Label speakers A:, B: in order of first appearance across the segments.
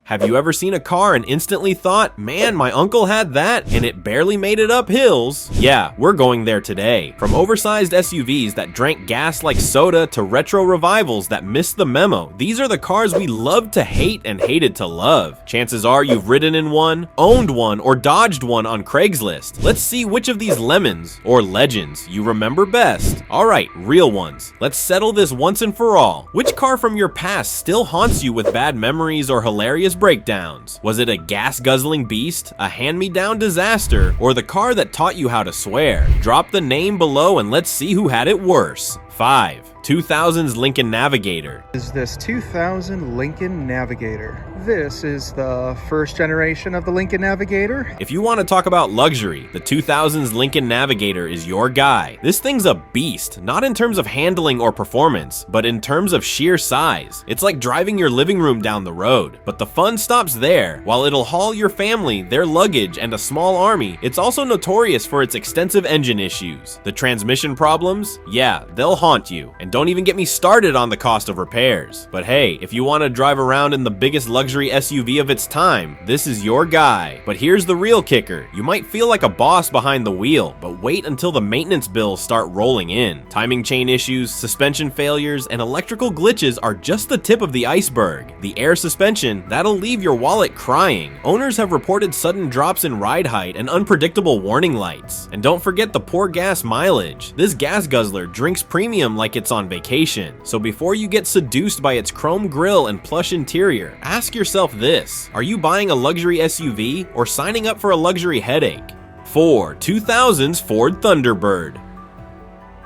A: Have you ever seen a car and instantly thought, man, my uncle had that and it barely made it up hills? Yeah, we're going there today. From oversized SUVs that drank gas like soda to retro revivals that missed the memo, these are the cars we loved to hate and hated to love. Chances are you've ridden in one, owned one, or dodged one on Craigslist. Let's see which of these lemons, or legends, you remember best. Alright, real ones. Let's settle this once and for all. Which car from your past still haunts you with bad memories or hilarious breakdowns? Was it a gas-guzzling beast, a hand-me-down disaster, or the car that taught you how to swear? Drop the name below and let's see who had it worse. 5. 2000's Lincoln Navigator.
B: Is this 2000 Lincoln Navigator? This is the first generation of the Lincoln Navigator.
A: If you want to talk about luxury, the 2000's Lincoln Navigator is your guy. This thing's a beast, not in terms of handling or performance, but in terms of sheer size. It's like driving your living room down the road. But the fun stops there. While it'll haul your family, their luggage, and a small army, it's also notorious for its extensive engine issues. The transmission problems? Yeah, they'll haunt you. And don't even get me started on the cost of repairs. But hey, if you want to drive around in the biggest luxury SUV of its time, this is your guy. But here's the real kicker. You might feel like a boss behind the wheel, but wait until the maintenance bills start rolling in. Timing chain issues, suspension failures, and electrical glitches are just the tip of the iceberg. The air suspension, that'll leave your wallet crying. Owners have reported sudden drops in ride height and unpredictable warning lights. And don't forget the poor gas mileage. This gas guzzler drinks premium like it's on vacation. So before you get seduced by its chrome grille and plush interior, ask yourself this: are you buying a luxury SUV or signing up for a luxury headache? 4. 2000's Ford Thunderbird.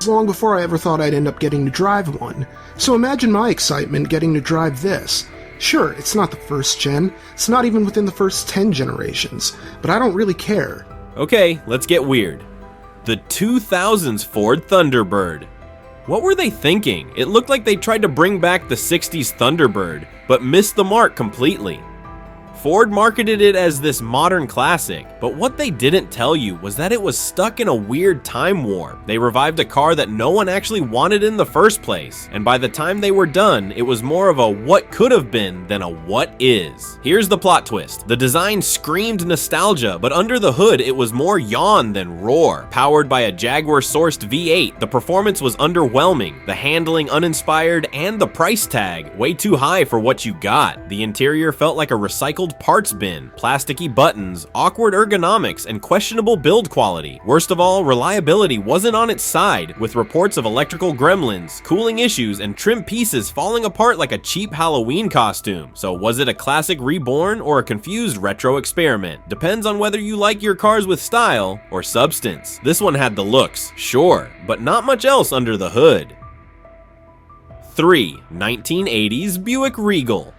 C: Long before I ever thought I'd end up getting to drive one. So imagine my excitement getting to drive this. Sure, it's not the first gen, it's not even within the first 10 generations, but I don't really care.
A: Okay, let's get weird. The 2000's Ford Thunderbird. What were they thinking? It looked like they tried to bring back the 60s Thunderbird, but missed the mark completely. Ford marketed it as this modern classic, but what they didn't tell you was that it was stuck in a weird time warp. They revived a car that no one actually wanted in the first place, and by the time they were done, it was more of a what could have been than a what is. Here's the plot twist. The design screamed nostalgia, but under the hood, it was more yawn than roar. Powered by a Jaguar-sourced V8, the performance was underwhelming, the handling uninspired, and the price tag way too high for what you got. The interior felt like a recycled parts bin, plasticky buttons, awkward ergonomics, and questionable build quality. Worst of all, reliability wasn't on its side, with reports of electrical gremlins, cooling issues, and trim pieces falling apart like a cheap Halloween costume. So was it a classic reborn or a confused retro experiment? Depends on whether you like your cars with style or substance. This one had the looks, sure, but not much else under the hood. 3. 1980's Buick Regal.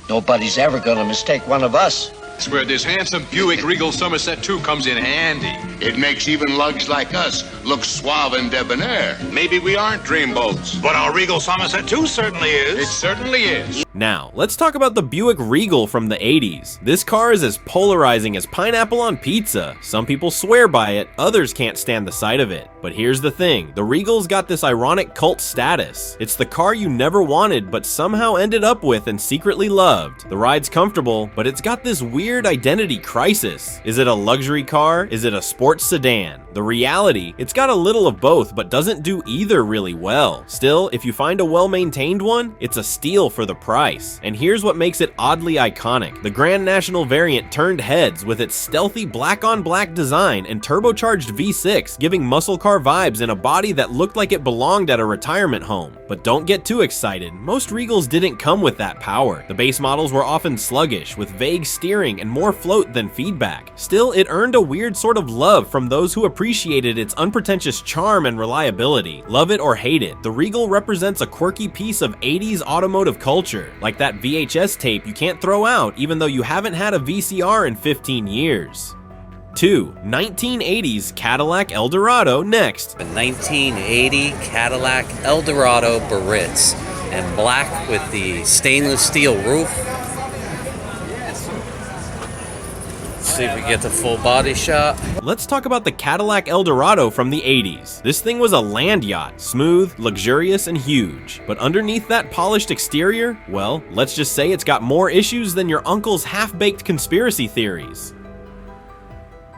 D: Nobody's ever gonna mistake one of us.
E: That's where this handsome Buick Regal Somerset 2 comes in handy.
F: It makes even lugs like us look suave and debonair.
E: Maybe we aren't dreamboats, but our Regal Somerset 2 certainly is. It certainly is.
A: Now, let's talk about the Buick Regal from the 80s. This car is as polarizing as pineapple on pizza. Some people swear by it, others can't stand the sight of it. But here's the thing, the Regal's got this ironic cult status. It's the car you never wanted but somehow ended up with and secretly loved. The ride's comfortable, but it's got this weird identity crisis. Is it a luxury car? Is it a sports sedan? The reality, it's got a little of both but doesn't do either really well. Still, if you find a well-maintained one, it's a steal for the price. And here's what makes it oddly iconic. The Grand National variant turned heads with its stealthy black-on-black design and turbocharged V6, giving muscle car vibes in a body that looked like it belonged at a retirement home. But don't get too excited, most Regals didn't come with that power. The base models were often sluggish, with vague steering and more float than feedback. Still, it earned a weird sort of love from those who appreciated its unpretentious charm and reliability. Love it or hate it, the Regal represents a quirky piece of 80s automotive culture, like that VHS tape you can't throw out even though you haven't had a VCR in 15 years. 2. 1980's Cadillac El Dorado next.
G: A 1980 Cadillac El Dorado Baritz, and black with the stainless steel roof. see if we get the full body shot.
A: Let's talk about the Cadillac El Dorado from the 80s. This thing was a land yacht, smooth, luxurious, and huge. But underneath that polished exterior, well, let's just say it's got more issues than your uncle's half-baked conspiracy theories.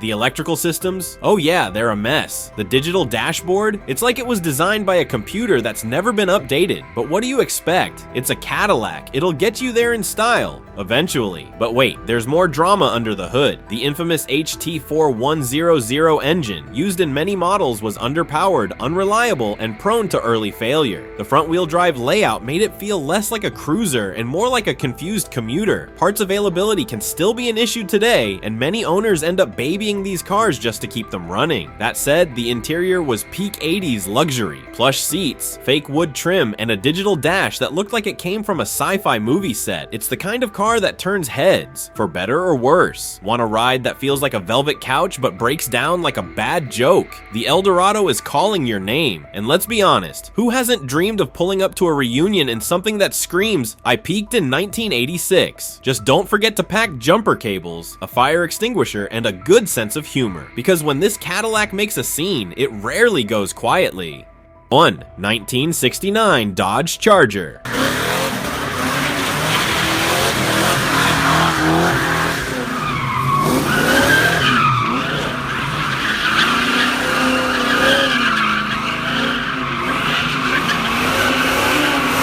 A: The electrical systems? Oh yeah, they're a mess. The digital dashboard? It's like it was designed by a computer that's never been updated. But what do you expect? It's a Cadillac. It'll get you there in style. Eventually. But wait, there's more drama under the hood. The infamous HT4100 engine, used in many models, was underpowered, unreliable, and prone to early failure. The front-wheel drive layout made it feel less like a cruiser and more like a confused commuter. Parts availability can still be an issue today, and many owners end up babying these cars just to keep them running. That said, the interior was peak 80s luxury. Plush seats, fake wood trim, and a digital dash that looked like it came from a sci-fi movie set. It's the kind of car that turns heads, for better or worse. Want a ride that feels like a velvet couch but breaks down like a bad joke? The El Dorado is calling your name. And let's be honest, who hasn't dreamed of pulling up to a reunion in something that screams, "I peaked in 1986"? Just don't forget to pack jumper cables, a fire extinguisher, and a good sense of humor, because when this Cadillac makes a scene, it rarely goes quietly. 1. 1969 Dodge Charger.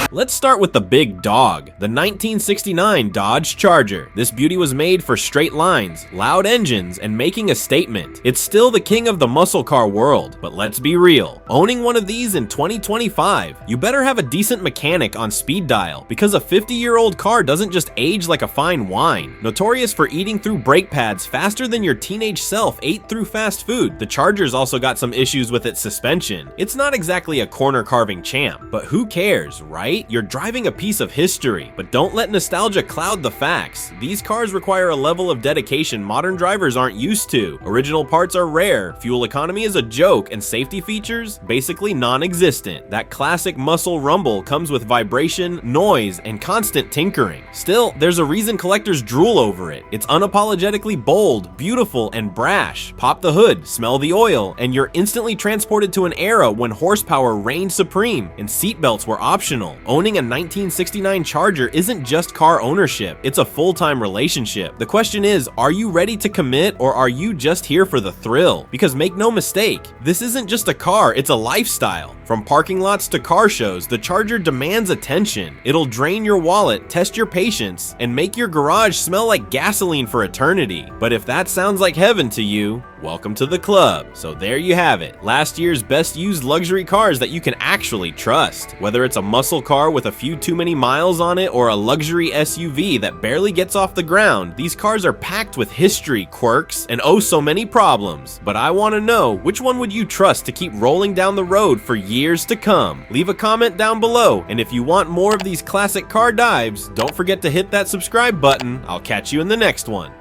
A: Let's start with the big dog, the 1969 Dodge Charger. This beauty was made for straight lines, loud engines, and making a statement. It's still the king of the muscle car world, but let's be real. Owning one of these in 2025, you better have a decent mechanic on speed dial, because a 50-year-old car doesn't just age like a fine wine. Notorious for eating through brake pads faster than your teenage self ate through fast food, the Charger's also got some issues with its suspension. It's not exactly a corner-carving champ, but who cares, right? You're driving a piece of history, but don't let nostalgia cloud the facts. These cars require a level of dedication modern drivers aren't used to. Original parts are rare, fuel economy is a joke, and safety features basically non-existent. That classic muscle rumble comes with vibration, noise, and constant tinkering. Still, there's a reason collectors drool over it. It's unapologetically bold, beautiful, and brash. Pop the hood, smell the oil, and you're instantly transported to an era when horsepower reigned supreme and seatbelts were optional. Owning a 1969 Charger isn't just car ownership, it's a full-time relationship. The question is, are you ready to commit, or are you just here for the thrill? Because make no mistake, this isn't just a car, it's a lifestyle. From parking lots to car shows, the Charger demands attention. It'll drain your wallet, test your patience, and make your garage smell like gasoline for eternity. But if that sounds like heaven to you, welcome to the club. So there you have it, last year's best used luxury cars that you can actually trust. Whether it's a muscle car with a few too many miles on it or a luxury SUV that barely gets off the ground, these cars are packed with history, quirks, and oh so many problems. But I want to know, which one would you trust to keep rolling down the road for years to come? Leave a comment down below, and if you want more of these classic car dives, don't forget to hit that subscribe button. I'll catch you in the next one.